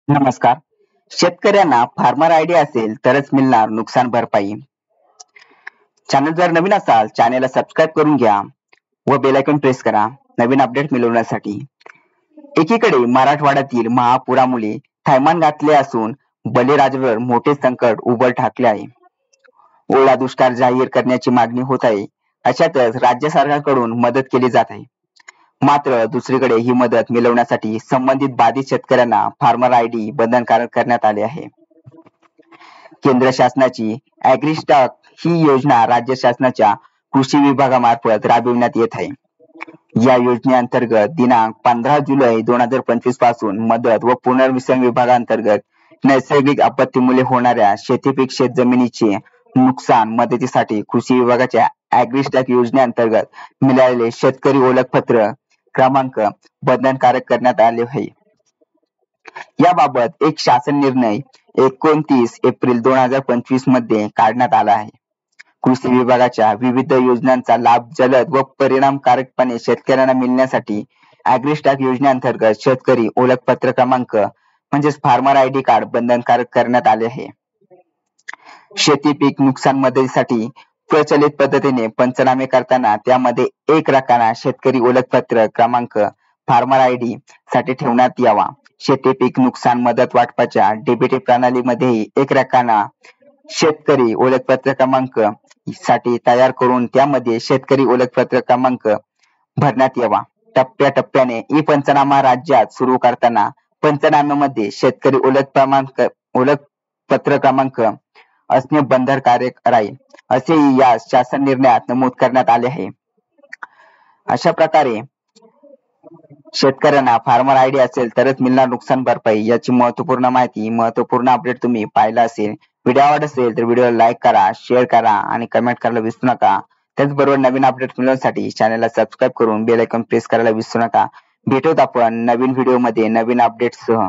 नमस्कार. शेतकऱ्यांना farmer ID असेल तरच मिळणार नुकसान भरपाई. चॅनल जर नवीन असाल चॅनलला सबस्क्राईब करून घ्या व बेल आयकॉन प्रेस करा नवीन अपडेट मिळवण्यासाठी. एकीकडे मराठवाड्यातील महापुरामुळे थैमान घातले असून बळीराजावर मोठे संकट उभं ठाकले आहे. ओला दुष्काळ जाहीर करण्याची मागणी होत आहे. अशातच राज्य सरकारकडून मदत केली जात आहे. मात्र दुसरीकडे ही मदत मिळवण्यासाठी संबंधित बाधित शेतकऱ्यांना फार्मर आयडी बंधनकारक करण्यात आले आहे. केंद्र शासनाची ॲग्रीस्टाक ही योजना राज्य शासनाच्या कृषी विभागामार्फत राबविण्यात येत आहे. या योजनेअंतर्गत दिनांक 15 जुलै 2025 पासून मदत व पुनर्वसन विभागांतर्गत नैसर्गिक आपत्तीमुळे होणाऱ्या शेतीपीक शेतजमिनीचे नुकसान मदतीसाठी कृषी विभागाच्या ॲग्रीस्टाक योजनेअंतर्गत मिळालेले शेतकरी ओळखपत्र क्रमांक बंधनकारक करण्यात आले आहे. याबाबत एक शासन निर्णय 29 एप्रिल 2025 मध्ये काढण्यात आला आहे. कृषी विभागाच्या विविध योजनांचा लाभ जलद व परिणामकारकपणे शेतकऱ्यांना मिळण्यासाठी ॲग्रीस्टाक योजनेअंतर्गत शेतकरी ओळखपत्र क्रमांक म्हणजेच फार्मर आयडी कार्ड बंधनकारक करण्यात आले आहे. शेती पीक नुकसान मदतीसाठी प्रचलित पद्धतीने पंचनामे करताना त्यामध्ये एक रकाना शेतकरी ओळखपत्र क्रमांक फार्मर आयडी साठी ठेवण्यात यावा. शेती पीक नुकसान मदत वाटपाच्या डीबीटी प्रणालीमध्येही एक रकाना शेतकरी ओळखपत्र क्रमांक साठी तयार करून त्यामध्ये शेतकरी ओळखपत्र क्रमांक भरण्यात यावा. टप्प्याटप्प्याने ई पंचनामा राज्यात सुरू करताना पंचनाम्यामध्ये शेतकरी ओळखपत्र क्रमांक असणे बंधनकारक राहील असेही या शासन निर्णयात नमूद करण्यात आले आहे. अशा प्रकारे शेतकऱ्यांना फार्मर आयडी असेल तरच मिळणार नुकसान भरपाई याची महत्वपूर्ण अपडेट तुम्ही पाहिला असेल. व्हिडिओ आवडला असेल तर व्हिडिओला लाईक करा, शेअर करा आणि कमेंट करायला विसरू नका. त्याचबरोबर नवीन अपडेट मिळवण्यासाठी चॅनलला सबस्क्राईब करून बेल आयकॉन प्रेस करायला विसरू नका. भेटूत आपण नवीन व्हिडिओमध्ये नवीन अपडेट्ससह.